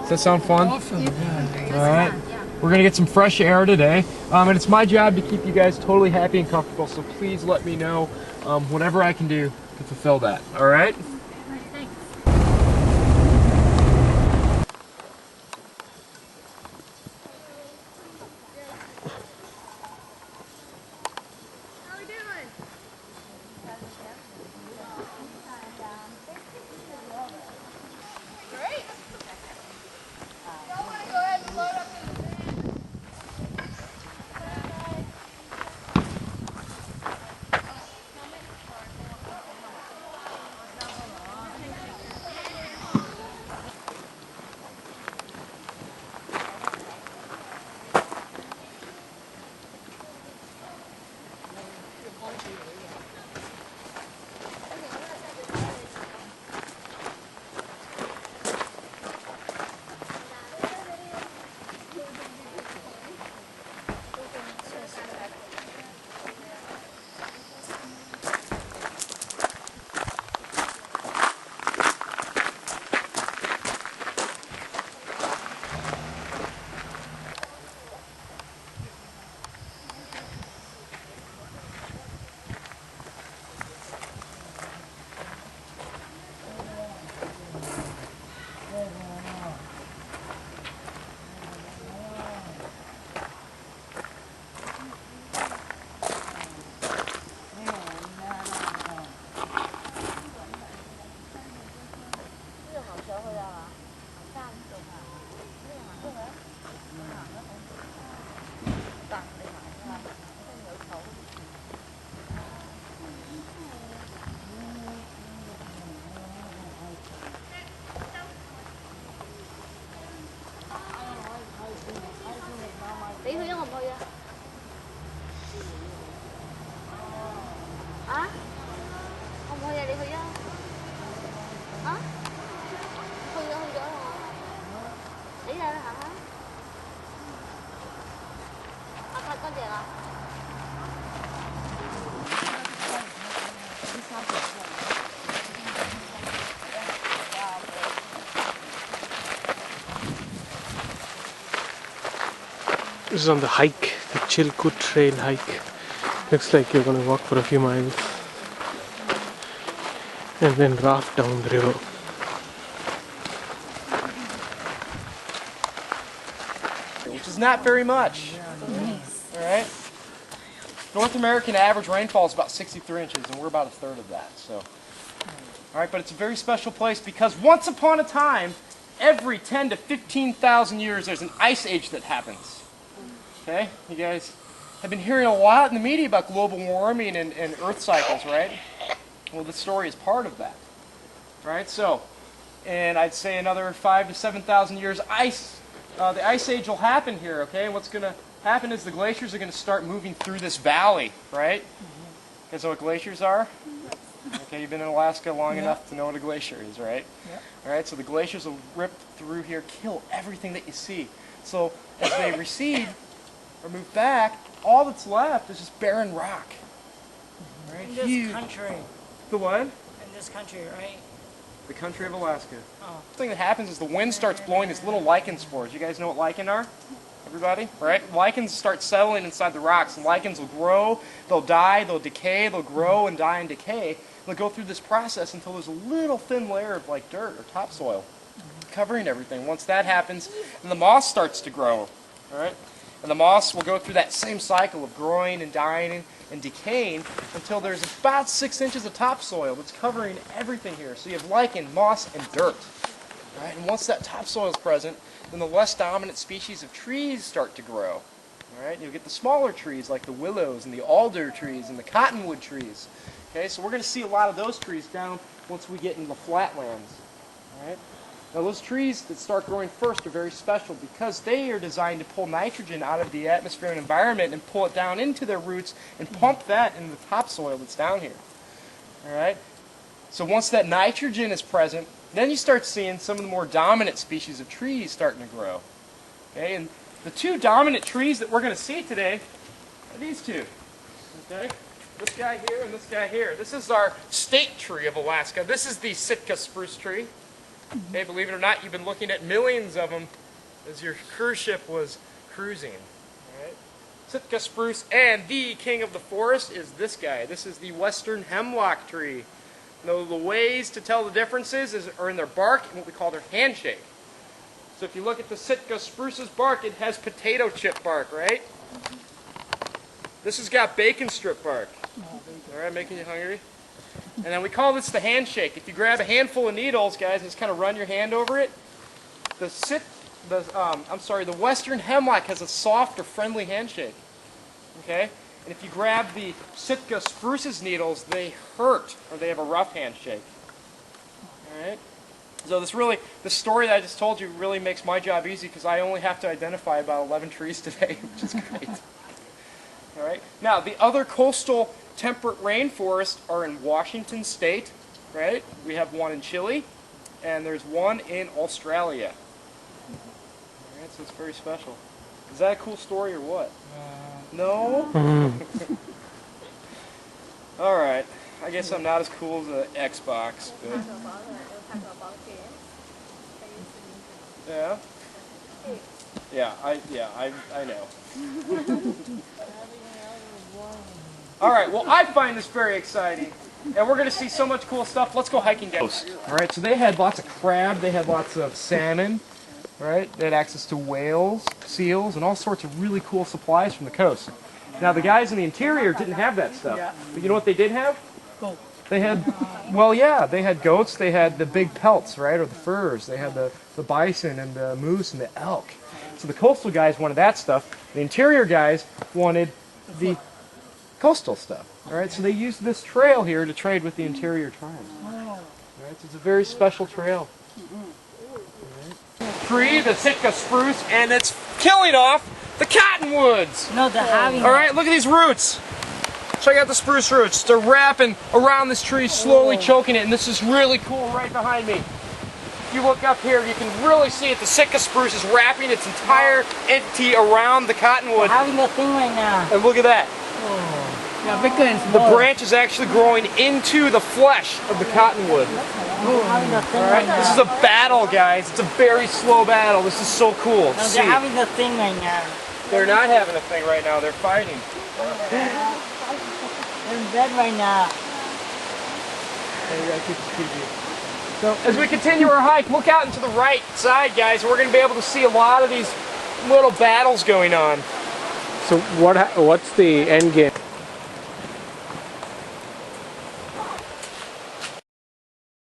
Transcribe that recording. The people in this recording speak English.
Does that sound fun? Awesome. Yeah. All right. We're going to get some fresh air today. And it's my job to keep you guys totally happy and comfortable, so please let me know whatever I can do to fulfill that. All right? Thanks. How we doing? Great. Y'all want to go ahead and load up in the van? Đi Huy không thôi à? Hả? Không thôi đi Huy á? Hả? Huy đó rồi. Đi ra đó hả? Thôi có gì à? This is on the hike, the Chilkoot trail hike. Looks like you're going to walk for a few miles and then raft down the river. Which is not very much. All right. North American average rainfall is about 63 inches, and we're about a third of that. So, all right, but it's a very special place because once upon a time, every 10 to 15,000 years, there's an ice age that happens. Okay, you guys have been hearing a lot in the media about global warming and Earth cycles, right? Well, this story is part of that, right? So, and I'd say another 5 to 7,000 years, the ice age will happen here. Okay, and what's going to happen is the glaciers are going to start moving through this valley, right? You guys know what glaciers are? Okay, you've been in Alaska long enough to know what a glacier is, right? Yep. All right, so the glaciers will rip through here, kill everything that you see. So as they recede or move back, all that's left is just barren rock. Right? In this country. The what? In this country, right? The country of Alaska. Oh. The thing that happens is the wind starts blowing these little lichen spores. You guys know what lichen are? Everybody? Right? Lichens start settling inside the rocks, and lichens will grow, they'll die, they'll decay, they'll grow and die and decay. They'll go through this process until there's a little thin layer of like dirt or topsoil covering everything. Once that happens, then the moss starts to grow. All right? And the moss will go through that same cycle of growing and dying and decaying until there's about 6 inches of topsoil that's covering everything here. So you have lichen, moss, and dirt. Right? And once that topsoil is present, then the less dominant species of trees start to grow. All right? You'll get the smaller trees like the willows and the alder trees and the cottonwood trees. Okay, so we're going to see a lot of those trees down once we get into the flatlands. All right? Now those trees that start growing first are very special because they are designed to pull nitrogen out of the atmosphere and environment and pull it down into their roots and pump that into the topsoil that's down here. All right? So once that nitrogen is present, then you start seeing some of the more dominant species of trees starting to grow. Okay, and the two dominant trees that we're going to see today are these two. Okay, this guy here and this guy here. This is our state tree of Alaska. This is the Sitka spruce tree. Hey, believe it or not, you've been looking at millions of them as your cruise ship was cruising. All right. Sitka spruce, and the king of the forest is this guy. This is the western hemlock tree. Now, the ways to tell the differences are in their bark and what we call their handshake. So if you look at the Sitka spruce's bark, it has potato chip bark, right? This has got bacon strip bark. All right, making you hungry? And then we call this the handshake. If you grab a handful of needles, guys, and just kind of run your hand over it, the western hemlock has a soft or friendly handshake. Okay? And if you grab the Sitka spruce's needles, they hurt, or they have a rough handshake. All right? So the story that I just told you really makes my job easy because I only have to identify about 11 trees today, which is great. All right. Now, the other coastal temperate rainforests are in Washington State, right? We have one in Chile, and there's one in Australia. All right, so it's very special. Is that a cool story or what? No? All right. I guess I'm not as cool as the Xbox, but... Yeah? I know. All right, well, I find this very exciting, and we're going to see so much cool stuff. Let's go hiking, guys. All right, so they had lots of crab, they had lots of salmon, right? They had access to whales, seals, and all sorts of really cool supplies from the coast. Now, the guys in the interior didn't have that stuff, but you know what they did have? They had, well, yeah, they had goats, they had the big pelts, right, or the furs, they had the bison and the moose and the elk. So the coastal guys wanted that stuff. The interior guys wanted the coastal stuff. All right, so they used this trail here to trade with the interior tribes. All right, so it's a very special trail. Tree, the Sitka spruce, and it's killing off the cottonwoods. No, they're having. All right, look at these roots. Check out the spruce roots. They're wrapping around this tree, slowly choking it, and this is really cool right behind me. If you look up here, you can really see it. The Sitka spruce is wrapping its entire entity around the cottonwood. They're having a thing right now. And look at that. Yeah, bigger and The smaller. branch is actually growing into the flesh of the cottonwood. Having a thing All right, this is a battle, guys. It's a very slow battle. This is so cool. No, See, they're having a thing right now. they're not having a thing right now. They're fighting. They're in bed right now. So as we continue our hike, look out into the right side, guys. We're going to be able to see a lot of these little battles going on. So what's the end game?